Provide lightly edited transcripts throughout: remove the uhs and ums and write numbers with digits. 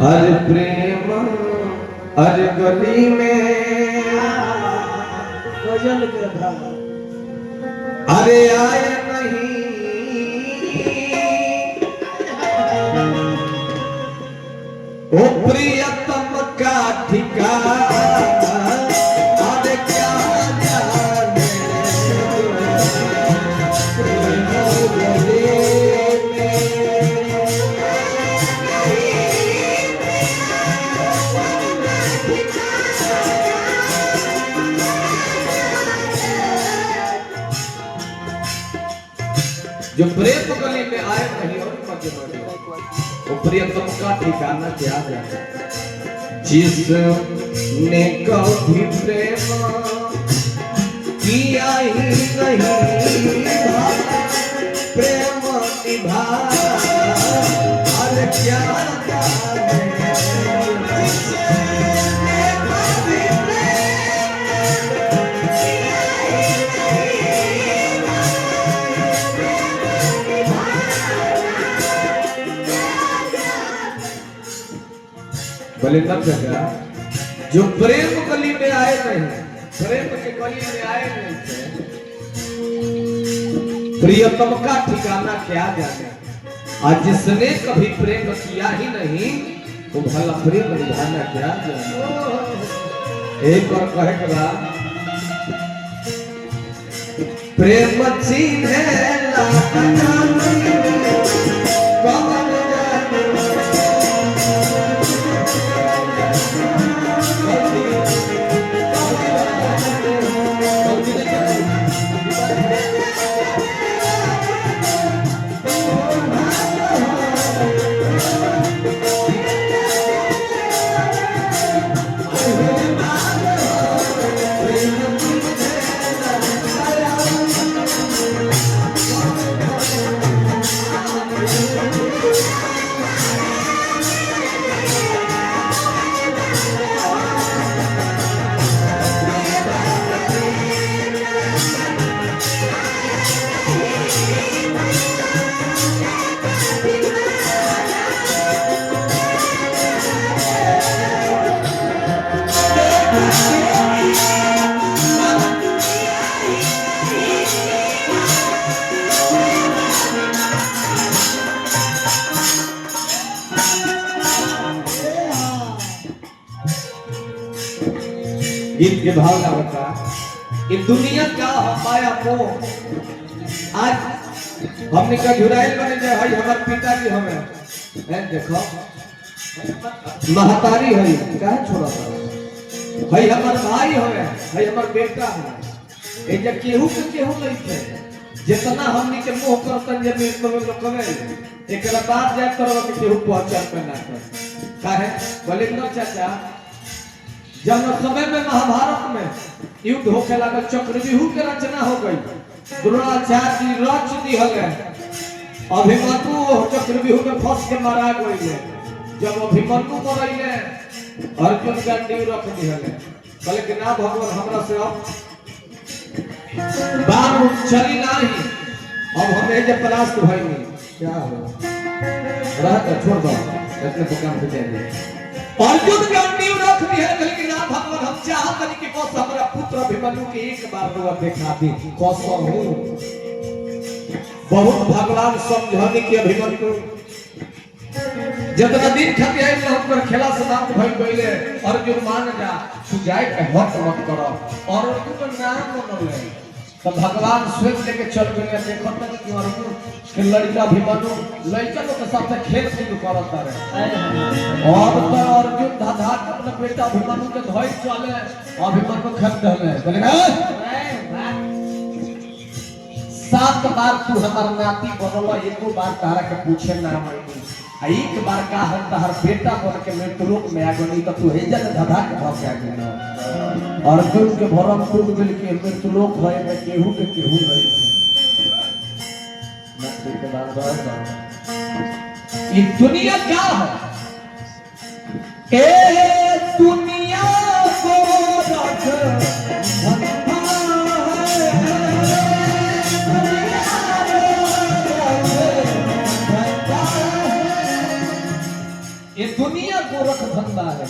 हर प्रेम हर गली में गजल के धारा अरे आए नहीं ओ प्रियतम का ठिकाना अरे क्या जाने जो प्रेम गली में आए नहीं और वो प्रियतम का ठिकाना क्या जाने जिसने कभी प्रेम किया ही नहीं प्रेम निभा अरे क्या जाने बोले तब जगह जो प्रेम गली में आए नहीं प्रेम के गली में आए नहीं थे प्रियतम का ठिकाना क्या जाने आज जिसने कभी प्रेम किया ही नहीं वो भला प्रेम निभाना क्या जाने एक और कहे के बाद प्रेम चिन्हे गीत के भाव ना होता ये दुनिया का माया को आज हमने का झुराइल बने जाए भाई हमारे पिताजी हमें देखो महतारी है क्या छोड़ा था भाई हमारे भाई हमें भाई हमारे बेटा है ये जब केहू के केहू नहीं थे जितना हमने के मोह करतन जे में लोग कहे एकरा बात जाए करो कि केहू पहचान पे ना कर काहे बोले न चाचा जब समय में महाभारत में युद्ध होके लगा चक्रव्यूह के रचना हो गई द्रोणाचार्य जी रच दिए गए अभिमन्यु चक्रव्यूह में फंस के मारा गए जब अभिमन्यु मरैले अर्जुन गंडी रख दिए गए कहले कि ना भगवान हमरा से अब बाण चली नहीं अब हमें जे परास्त भई नहीं क्या हो रहा तो छोड़ दो इतने तो काम हो जाएंगे अर्जुन गंडी रख दिए लेकिन ना भगवान हम चाहत नहीं कि बस हमरा पुत्र अभिमन्यु के एक बार तो देखा दी कसम हूं बहुत भगवान समझाने के अभिमन्यु जितना दिन खाते आए हम पर खेला समाप्त भई गइले अर्जुन मान जा तू जाए के हट मत करो और अर्जुन नाम न ले तो भगवान स्वयं लेके चल गए देखो तक कि अर्जुन के लड़का अभिमन्यु लड़का लोग के साथ खेल कूद करता रहे और तो अर्जुन धाधा अपने बेटा अभिमन्यु के धोई चले अभिमन्यु खेल रहले बोले 7 बार तू हमार नाती बनल एको बार तारा के पूछे ना मानी एक बार का हम तहर बेटा बन के मृत्युलोक में आ गई तो तू हेजल धाधा के भाग आ गई अर्जुन के भरम टूट गेल के मृत्युलोक भय में केहू के केहू नहीं नाती के बार ये दुनिया क्या है ए दुनिया को रख ये दुनिया गोरख धंधा है,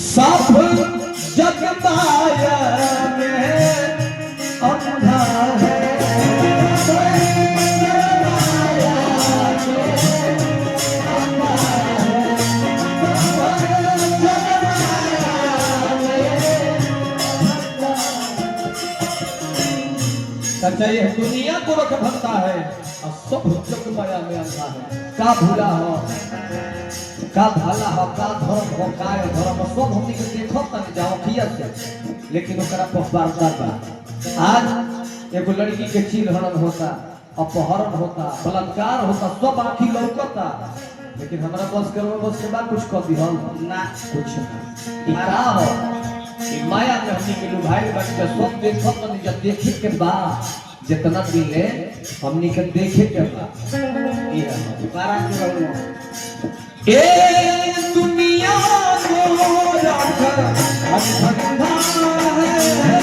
सब जग माया में अंधा है। अच्छा ये दुनिया गोरख धंधा है और सब जग माया में अंधा है। का भूला हो, का भाला हो, का धर्म हो, का धर्म हो, सब हमनी के देखो तक जाओ किया से, लेकिन ओकरा पहवारता बा। आज एगो लड़की के चिन्हरण होता, अपहरण होता, बलात्कार होता, सब आँखी लौकता, लेकिन हमारा बस के बाद कुछ कर दी हम ना कुछ नहीं। का हो माया में हमनी के लुभाई बन के सब देखो तक जब देखे के बाद जितना दिले हमनी के देखे के बाद ये है बारा के रहलो ए दुनिया को रख अंधा है।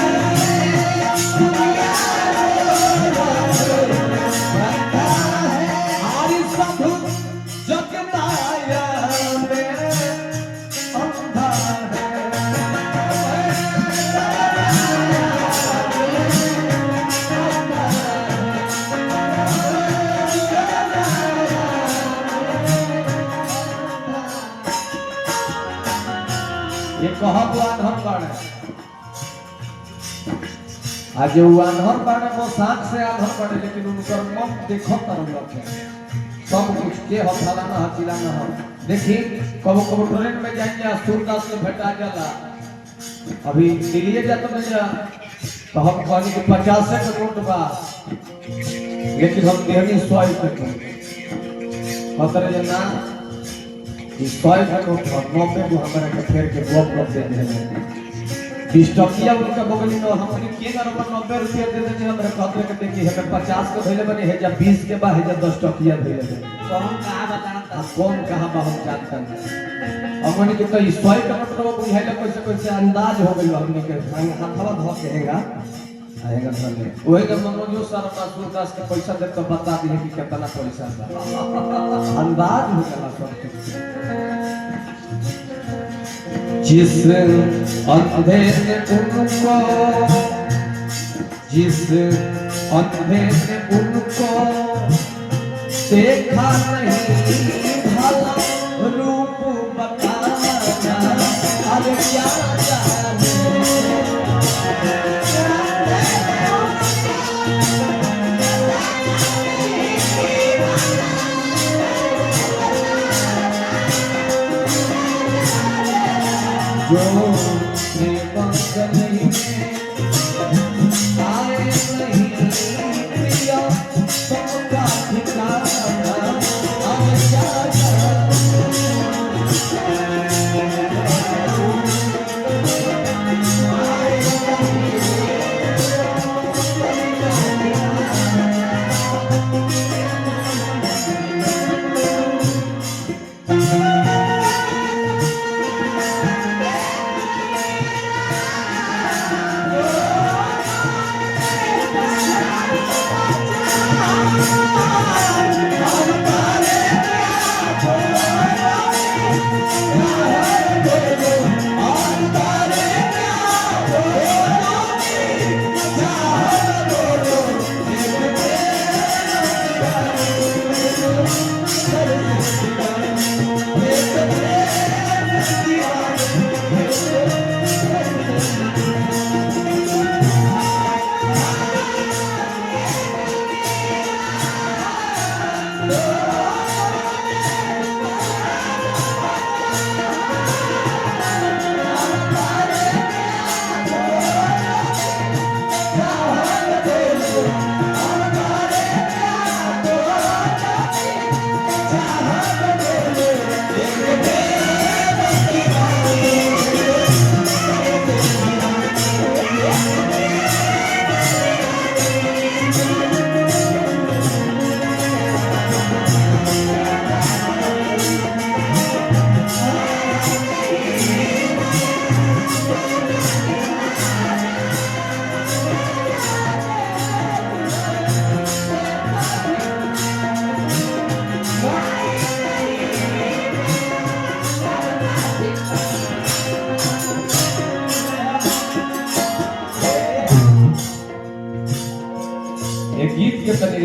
ये कहब आन्हर बाड़े, आज वो आन्हर बाड़े वो साथ से आन्हर बाड़े, लेकिन उनकर मन देखो तरफ है सब कुछ के हो फलाना हो चिलाना हो। देखी कबो कबो ट्रेन में जाएंगे सूरदास में भेटा जाला, अभी दिल्ली जाते में जा तो हम कहनी कि 50 का नोट बा, लेकिन हम देहनी 100 का खतरे जना 100 का नोट 90 को हमारे के फेर के ब्लॉक दे दे 20 टकिया उनका बगल में हमनी के नंबर 90 रुपया दे दे हमरा खतरे के देखी है 50 का धइले बने है जब 20 के बाद है जब 10 टकिया धइले बने कौन कहां बताता कौन कहां बा हम जानता नहीं। हमनी के तो 100 का मतलब बुझाइला कैसे अंदाज हो गइल हमनी के हाथवा धो के हेगा आएगा सामने वही जब मनोज सर अपना सूरदास के पैसा दे तो बता दी कि कितना पैसा था अंदाज हो गया सब। जिस अंधे ने उनको देखा नहीं भला रूप बताना अरे क्या जाने जो नहीं आए नहीं प्रिया सबका ठिकाना अब क्या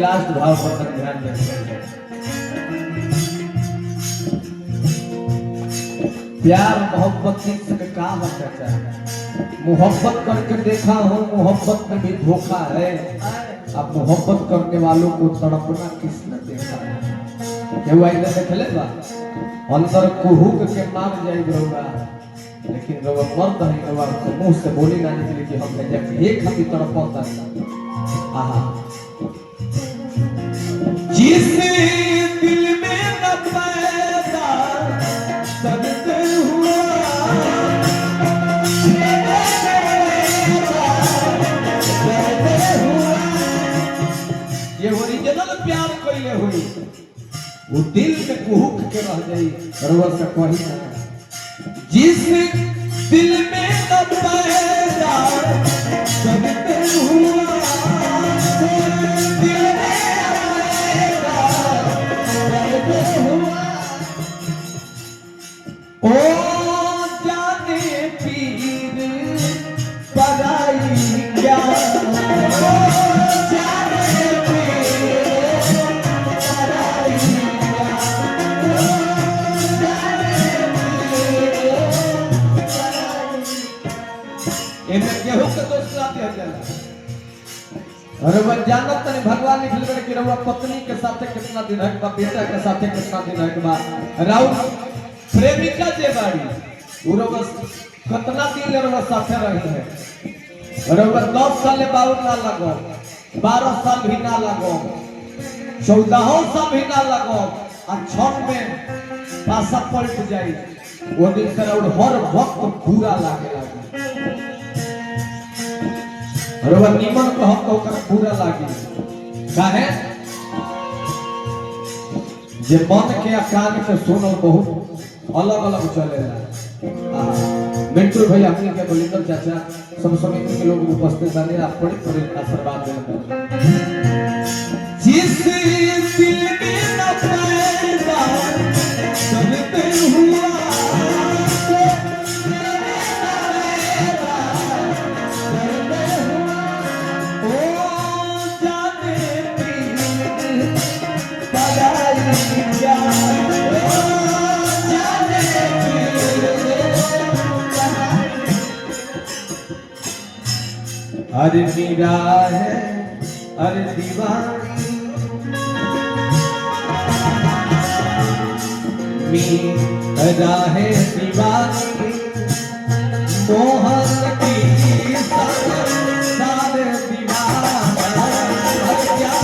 लास्ट भाव पर तक ध्यान दें। प्यार मोहब्बत की संग का बचा है, मोहब्बत करके देखा हूँ मोहब्बत में भी धोखा है, अब मोहब्बत करने वालों को तड़पना किसने देखा है। केहू आइले देखले बा अंदर कुहुक के मार जाई रहुआ, लेकिन रहुआ मर्द है रहुआ मुंह से बोली ना निकले कि हम जब एक खाती तड़पता आहा। जिस दिल में न पैदा करते हुआ ये ओरिजिनल प्यार कइले हुई वो दिल में कुहुक के रह गई रउआ से कही ना। जिस दिल में न पैदा करते हुआ दिल में पैदा करते हुआ ओ जाने पीर पराई क्या अरे वह जानत नहीं भगवान लिखल बड़े कि रउआ पत्नी के साथे कितना दिन है बा, बेटा के साथे कितना दिन है बा, राउ प्रेमिका जे बाड़ी उ रउआ कितना दिन ले रउआ साथे रही है। रउआ 10 साल बाउर ना लगो, 12 साल भी ना लगो, 14 साल भी ना लगो, आ 6 में पासा पलट जाई वो दिन से रउआ हर वक्त बुरा लागे लागे। रउआ निमन कहब तो ओकर पूरा लागी काहे जे मन के आ कान के सुनो बहुत अलग अलग चलेला। मिंटू भैया अपने के बलिंदर चाचा सब समिति के लोग उपस्थित बने आप बड़े आशीर्वाद देते। जिस दिल में न पैदा करते हुआ अरे मीरा है अरे दीवानी मीरा है दीवानी मोहन की सारे दीवाना क्या